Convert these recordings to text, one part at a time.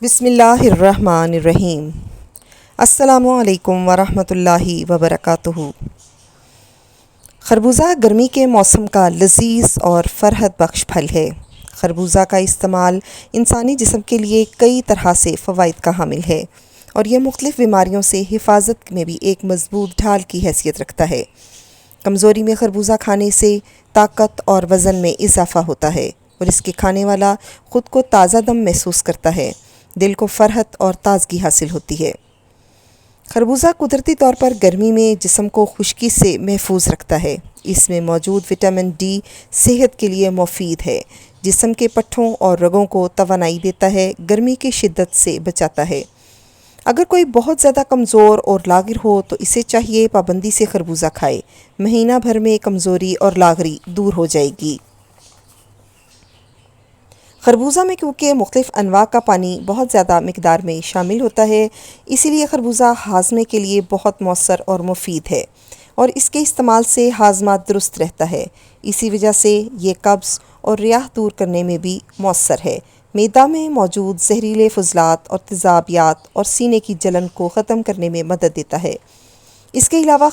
بسم اللہ الرحمن الرحیم۔ السلام علیکم ورحمۃ اللہ وبرکاتہ۔ خربوزہ گرمی کے موسم کا لذیذ اور فرحت بخش پھل ہے۔ خربوزہ کا استعمال انسانی جسم کے لیے کئی طرح سے فوائد کا حامل ہے اور یہ مختلف بیماریوں سے حفاظت میں بھی ایک مضبوط ڈھال کی حیثیت رکھتا ہے۔ کمزوری میں خربوزہ کھانے سے طاقت اور وزن میں اضافہ ہوتا ہے اور اس کے کھانے والا خود کو تازہ دم محسوس کرتا ہے، دل کو فرحت اور تازگی حاصل ہوتی ہے۔ خربوزہ قدرتی طور پر گرمی میں جسم کو خشکی سے محفوظ رکھتا ہے۔ اس میں موجود وٹامن ڈی صحت کے لیے مفید ہے، جسم کے پٹھوں اور رگوں کو توانائی دیتا ہے، گرمی کی شدت سے بچاتا ہے۔ اگر کوئی بہت زیادہ کمزور اور لاغر ہو تو اسے چاہیے پابندی سے خربوزہ کھائے، مہینہ بھر میں کمزوری اور لاغری دور ہو جائے گی۔ خربوزہ میں کیونکہ مختلف انواع کا پانی بہت زیادہ مقدار میں شامل ہوتا ہے، اسی لیے خربوزہ ہاضمے کے لیے بہت مؤثر اور مفید ہے اور اس کے استعمال سے ہاضمہ درست رہتا ہے۔ اسی وجہ سے یہ قبض اور ریاح دور کرنے میں بھی مؤثر ہے، معدہ میں موجود زہریلے فضلات اور تیزابیات اور سینے کی جلن کو ختم کرنے میں مدد دیتا ہے۔ اس کے علاوہ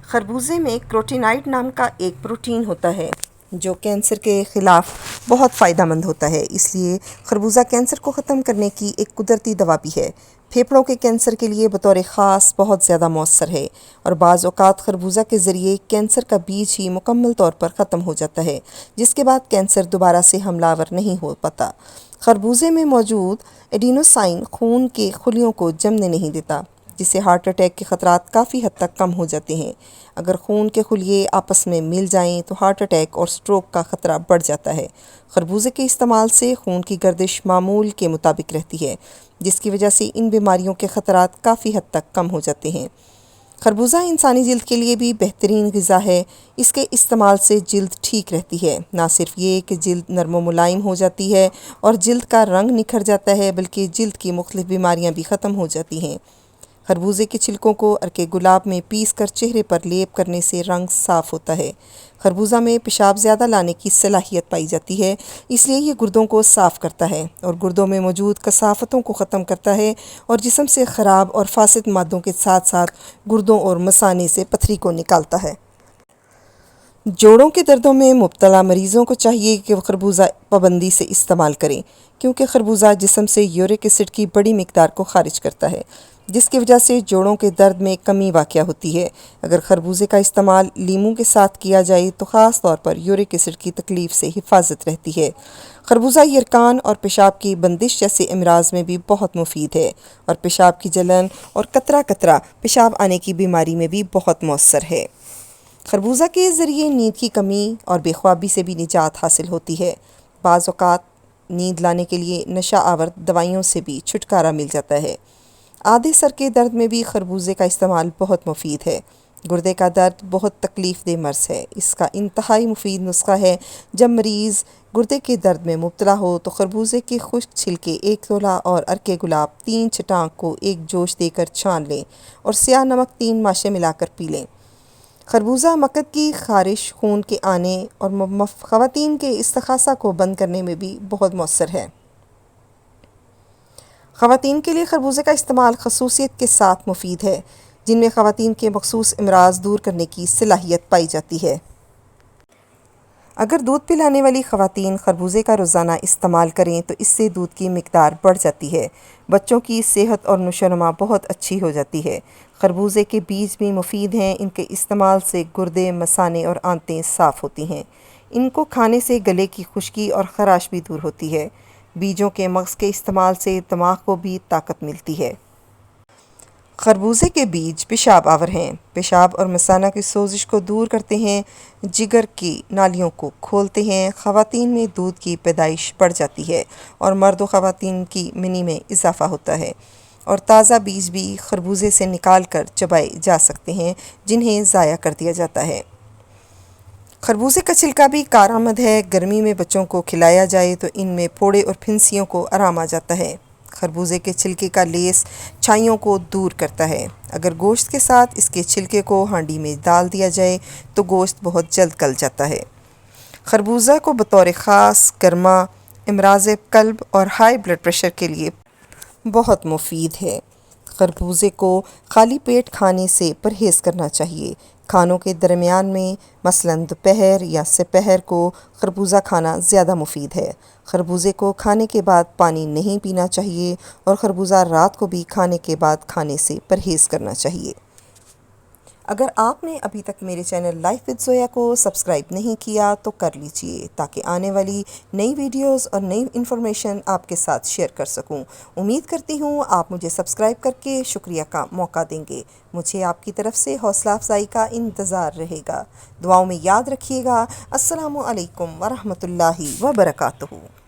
خربوزے میں کروٹینائڈ نام کا ایک پروٹین ہوتا ہے جو کینسر کے خلاف بہت فائدہ مند ہوتا ہے، اس لیے خربوزہ کینسر کو ختم کرنے کی ایک قدرتی دوا بھی ہے۔ پھیپھڑوں کے کینسر کے لیے بطور خاص بہت زیادہ مؤثر ہے اور بعض اوقات خربوزہ کے ذریعے کینسر کا بیج ہی مکمل طور پر ختم ہو جاتا ہے، جس کے بعد کینسر دوبارہ سے حملہ آور نہیں ہو پاتا۔ خربوزے میں موجود ایڈینوسائن خون کے خلیوں کو جمنے نہیں دیتا، جس سے ہارٹ اٹیک کے خطرات کافی حد تک کم ہو جاتے ہیں۔ اگر خون کے خلیے آپس میں مل جائیں تو ہارٹ اٹیک اور سٹروک کا خطرہ بڑھ جاتا ہے۔ خربوزے کے استعمال سے خون کی گردش معمول کے مطابق رہتی ہے، جس کی وجہ سے ان بیماریوں کے خطرات کافی حد تک کم ہو جاتے ہیں۔ خربوزہ انسانی جلد کے لیے بھی بہترین غذا ہے۔ اس کے استعمال سے جلد ٹھیک رہتی ہے۔ نہ صرف یہ کہ جلد نرم و ملائم ہو جاتی ہے اور جلد کا رنگ نکھر جاتا ہے، بلکہ جلد کی مختلف بیماریاں بھی ختم ہو جاتی ہیں۔ خربوزے کے چھلکوں کو عرق گلاب میں پیس کر چہرے پر لیپ کرنے سے رنگ صاف ہوتا ہے۔ خربوزہ میں پیشاب زیادہ لانے کی صلاحیت پائی جاتی ہے، اس لیے یہ گردوں کو صاف کرتا ہے اور گردوں میں موجود کثافتوں کو ختم کرتا ہے اور جسم سے خراب اور فاسد مادوں کے ساتھ ساتھ گردوں اور مثانے سے پتھری کو نکالتا ہے۔ جوڑوں کے دردوں میں مبتلا مریضوں کو چاہیے کہ وہ خربوزہ پابندی سے استعمال کریں، کیونکہ خربوزہ جسم سے یورک ایسڈ کی بڑی مقدار کو خارج کرتا ہے، جس کی وجہ سے جوڑوں کے درد میں کمی واقع ہوتی ہے۔ اگر خربوزے کا استعمال لیموں کے ساتھ کیا جائے تو خاص طور پر یورک ایسڈ کی تکلیف سے حفاظت رہتی ہے۔ خربوزہ یرقان اور پیشاب کی بندش جیسے امراض میں بھی بہت مفید ہے اور پیشاب کی جلن اور قطرہ قطرہ پیشاب آنے کی بیماری میں بھی بہت مؤثر ہے۔ خربوزہ کے ذریعے نیند کی کمی اور بے خوابی سے بھی نجات حاصل ہوتی ہے۔ بعض اوقات نیند لانے کے لیے نشہ آور دوائیوں سے بھی چھٹکارا مل جاتا ہے۔ آدھے سر کے درد میں بھی خربوزے کا استعمال بہت مفید ہے۔ گردے کا درد بہت تکلیف دہ مرض ہے۔ اس کا انتہائی مفید نسخہ ہے، جب مریض گردے کے درد میں مبتلا ہو تو خربوزے کے خشک چھلکے 1 تولا اور عرق گلاب 3 چٹانک کو ایک جوش دے کر چھان لیں اور سیاہ نمک 3 ماشے ملا کر پی لیں۔ خربوزہ مقد کی خارش، خون کے آنے اور خواتین کے استحاضہ کو بند کرنے میں بھی بہت مؤثر ہے۔ خواتین کے لیے خربوزے کا استعمال خصوصیت کے ساتھ مفید ہے، جن میں خواتین کے مخصوص امراض دور کرنے کی صلاحیت پائی جاتی ہے۔ اگر دودھ پلانے والی خواتین خربوزے کا روزانہ استعمال کریں تو اس سے دودھ کی مقدار بڑھ جاتی ہے، بچوں کی صحت اور نشو و نما بہت اچھی ہو جاتی ہے۔ خربوزے کے بیج بھی مفید ہیں، ان کے استعمال سے گردے، مثانے اور آنتیں صاف ہوتی ہیں۔ ان کو کھانے سے گلے کی خشکی اور خراش بھی دور ہوتی ہے۔ بیجوں کے مغز کے استعمال سے دماغ کو بھی طاقت ملتی ہے۔ خربوزے کے بیج پیشاب آور ہیں، پیشاب اور مثانہ کی سوزش کو دور کرتے ہیں، جگر کی نالیوں کو کھولتے ہیں، خواتین میں دودھ کی پیدائش بڑھ جاتی ہے اور مرد و خواتین کی منی میں اضافہ ہوتا ہے۔ اور تازہ بیج بھی خربوزے سے نکال کر چبائے جا سکتے ہیں، جنہیں ضائع کر دیا جاتا ہے۔ خربوزے کا چھلکا بھی کارآمد ہے، گرمی میں بچوں کو کھلایا جائے تو ان میں پھوڑے اور پھنسیوں کو آرام آ جاتا ہے۔ خربوزے کے چھلکے کا لیس چھائیوں کو دور کرتا ہے۔ اگر گوشت کے ساتھ اس کے چھلکے کو ہانڈی میں ڈال دیا جائے تو گوشت بہت جلد گل جاتا ہے۔ خربوزہ کو بطور خاص گرما، امراض قلب اور ہائی بلڈ پریشر کے لیے بہت مفید ہے۔ خربوزے کو خالی پیٹ کھانے سے پرہیز کرنا چاہیے۔ کھانوں کے درمیان میں مثلاً دوپہر یا سپہر کو خربوزہ کھانا زیادہ مفید ہے۔ خربوزے کو کھانے کے بعد پانی نہیں پینا چاہیے اور خربوزہ رات کو بھی کھانے کے بعد کھانے سے پرہیز کرنا چاہیے۔ اگر آپ نے ابھی تک میرے چینل لائف وتھ زویا کو سبسکرائب نہیں کیا تو کر لیجئے تاکہ آنے والی نئی ویڈیوز اور نئی انفارمیشن آپ کے ساتھ شیئر کر سکوں۔ امید کرتی ہوں آپ مجھے سبسکرائب کر کے شکریہ کا موقع دیں گے۔ مجھے آپ کی طرف سے حوصلہ افزائی کا انتظار رہے گا۔ دعاؤں میں یاد رکھیے گا۔ السلام علیکم ورحمۃ اللہ وبرکاتہ۔